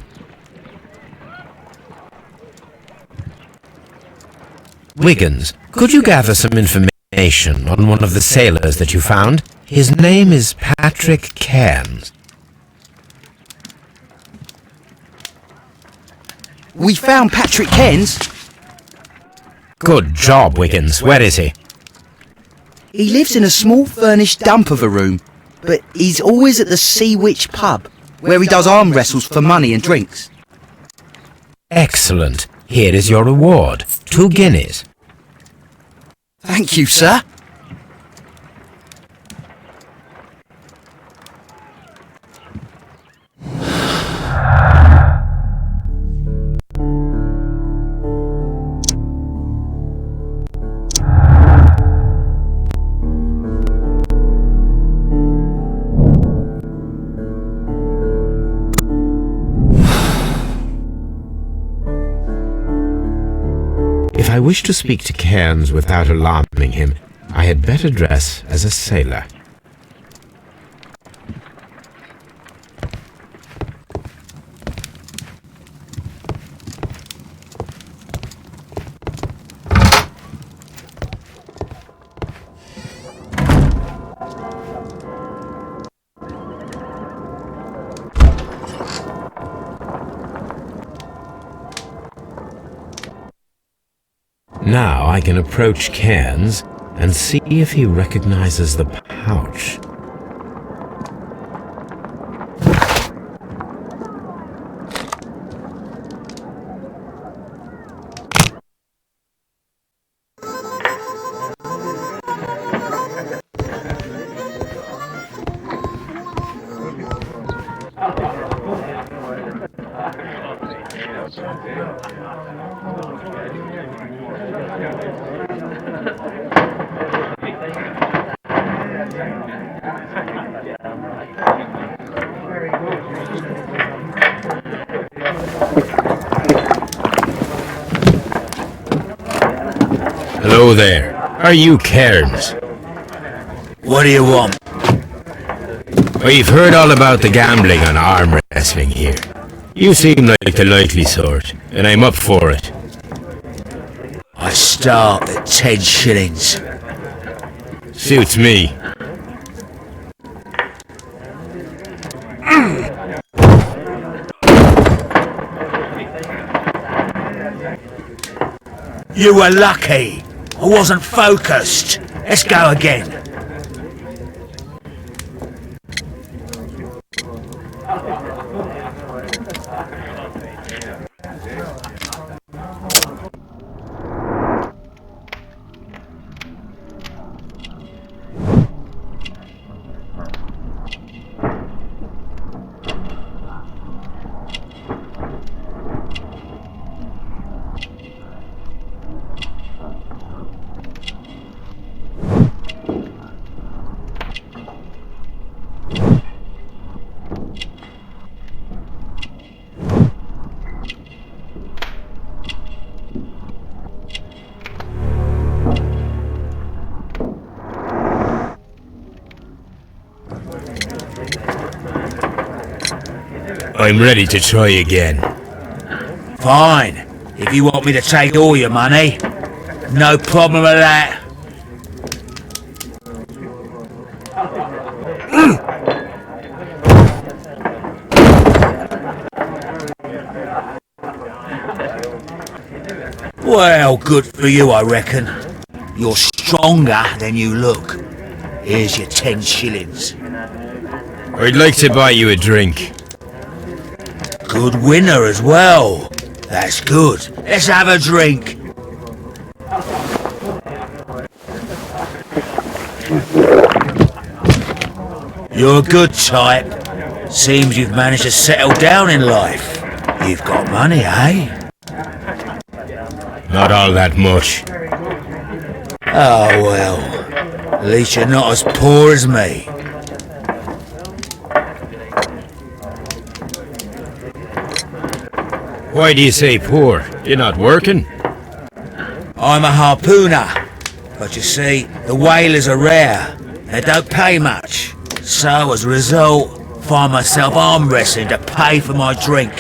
Wiggins, could you gather some information on one of the sailors that you found? His name is Patrick Cairns. We found Patrick Cairns. Good job, Wiggins. Where is he? He lives in a small furnished dump of a room, but he's always at the Sea Witch pub, where he does arm wrestles for money and drinks. Excellent. Here is your reward. 2 guineas. Thank you, sir. I wish to speak to Cairns without alarming him, I had better dress as a sailor. Now I can approach Cairns and see if he recognizes the pouch. Hello there. Are you Cairns? What do you want? We've heard all about the gambling on arm wrestling here. You seem like the likely sort, and I'm up for it. I start at 10 shillings. Suits me. You were lucky. I wasn't focused. Let's go again. I'm ready to try again. Fine. If you want me to take all your money, no problem with that. Well, good for you, I reckon. You're stronger than you look. Here's your 10 shillings. I'd like to buy you a drink. Good winner as well. That's good. Let's have a drink. You're a good type. Seems you've managed to settle down in life. You've got money, eh? Not all that much. Oh well. At least you're not as poor as me. Why do you say poor? You're not working? I'm a harpooner. But you see, the whalers are rare. They don't pay much. So as a result, find myself arm wrestling to pay for my drink.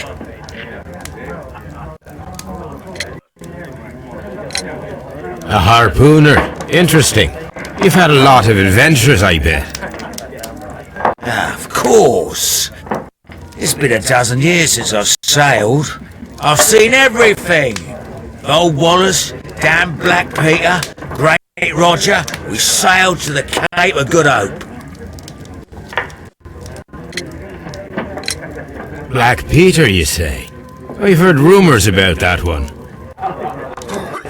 A harpooner? Interesting. You've had a lot of adventures, I bet. Of course. It's been a dozen years since I've sailed. I've seen everything. Old Wallace, damn Black Peter, Great Roger. We sailed to the Cape of Good Hope. Black Peter, you say? I've heard rumours about that one.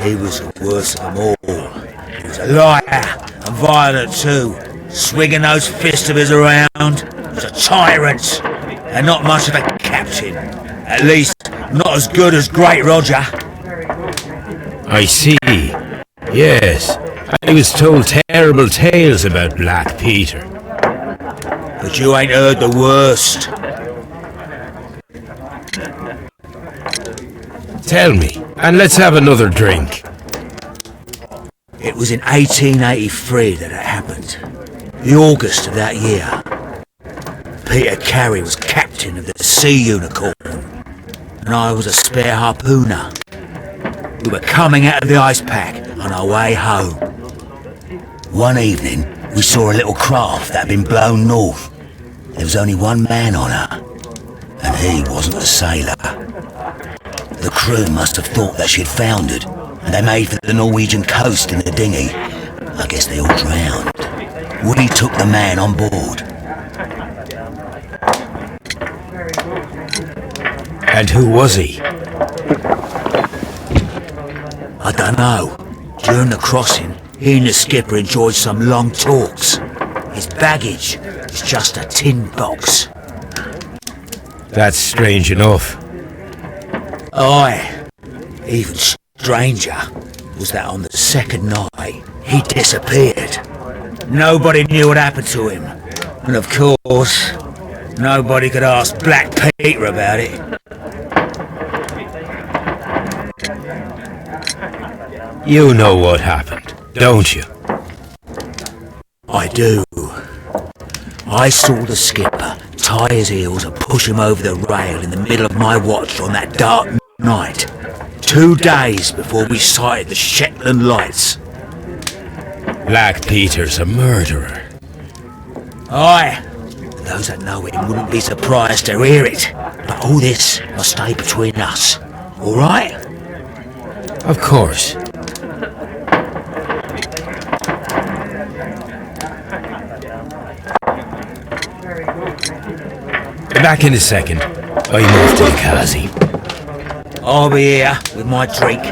He was the worst of them all. He was a liar and violent too, swinging those fists of his around. He was a tyrant and not much of a captain. At least, not as good as Great Roger. I see. Yes, I was told terrible tales about Black Peter. But you ain't heard the worst. Tell me, and let's have another drink. It was in 1883 that it happened. The August of that year. Peter Carey was captain of the Sea Unicorn, and I was a spare harpooner. We were coming out of the ice pack on our way home. One evening, we saw a little craft that had been blown north. There was only one man on her, and he wasn't a sailor. The crew must have thought that she'd foundered, and they made for the Norwegian coast in the dinghy. I guess they all drowned. We took the man on board. And who was he? I don't know. During the crossing, he and the skipper enjoyed some long talks. His baggage was just a tin box. That's strange enough. Aye. Even stranger was that on the second night, he disappeared. Nobody knew what happened to him. And of course, nobody could ask Black Peter about it. You know what happened, don't you? I do. I saw the skipper tie his heels and push him over the rail in the middle of my watch on that dark night. 2 days before we sighted the Shetland lights. Black Peter's a murderer. Aye. Those that know him wouldn't be surprised to hear it. But all this must stay between us. All right? Of course. Back in a second. I'm off to the Kazi. I'll be here with my drink.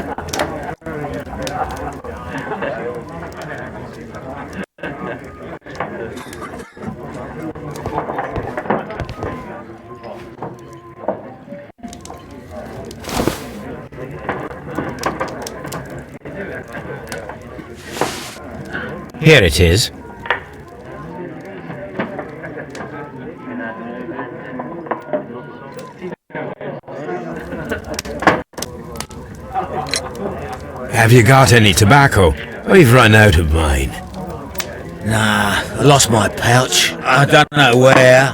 Here it is. Have you got any tobacco? We've run out of mine. Nah, I lost my pouch. I don't know where.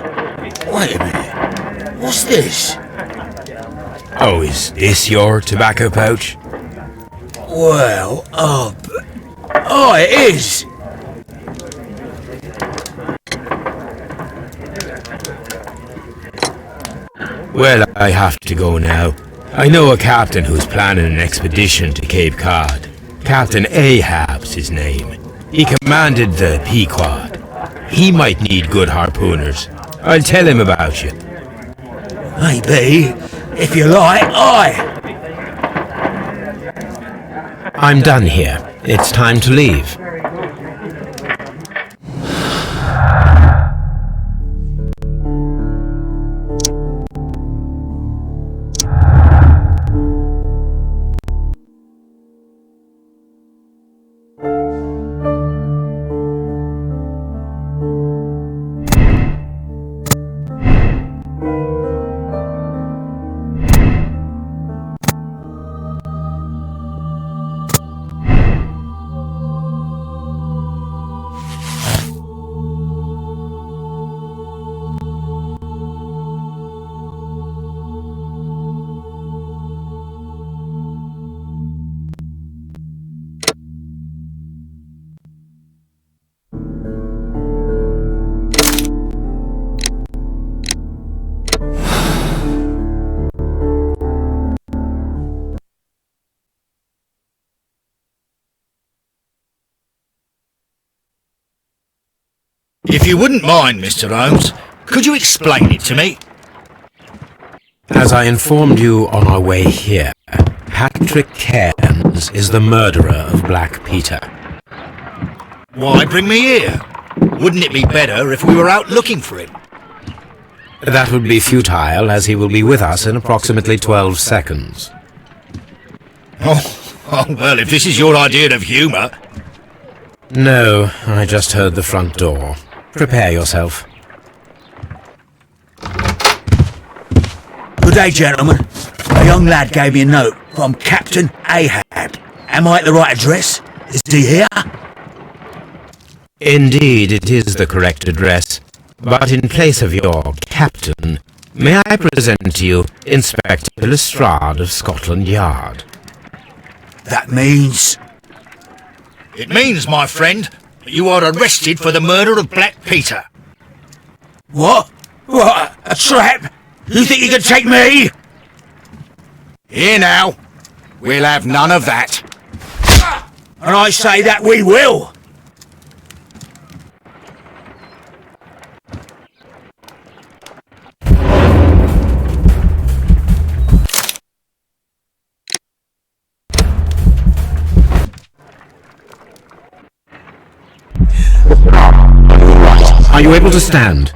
Wait a minute. What's this? Oh, is this your tobacco pouch? Well, oh, it is! Well, I have to go now. I know a captain who's planning an expedition to Cape Cod. Captain Ahab's his name. He commanded the Pequod. He might need good harpooners. I'll tell him about you. Maybe, if you like, aye. I'm done here. It's time to leave. If you wouldn't mind, Mr. Holmes, could you explain it to me? As I informed you on our way here, Patrick Cairns is the murderer of Black Peter. Why bring me here? Wouldn't it be better if we were out looking for him? That would be futile, as he will be with us in approximately 12 seconds. Oh, well, if this is your idea of humour... No, I just heard the front door. Prepare yourself. Good day, gentlemen. A young lad gave me a note from Captain Ahab. Am I at the right address? Is he here? Indeed, it is the correct address. But in place of your captain, may I present to you Inspector Lestrade of Scotland Yard? That means... It means, my friend, that you are arrested for the murder of Black Peter. What? What? A trap? You think you can take me? Here now. We'll have none of that. And I say that we will. Are you able to stand?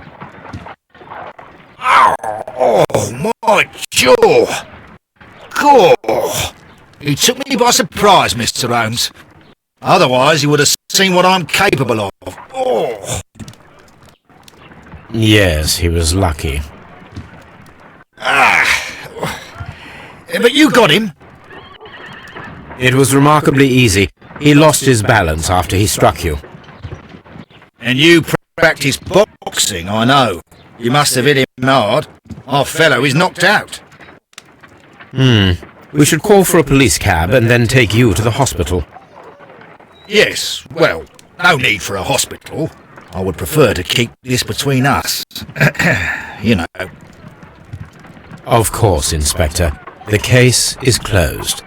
Oh, my jaw! God! He took me by surprise, Mr. Holmes. Otherwise, he would have seen what I'm capable of. Oh! Yes, he was lucky. But you got him. It was remarkably easy. He lost his balance after he struck you. And you practice boxing, I know. You must have hit him hard. Our fellow is knocked out. We should call for a police cab and then take you to the hospital. Yes, well, no need for a hospital. I would prefer to keep this between us. You know. Of course, Inspector. The case is closed.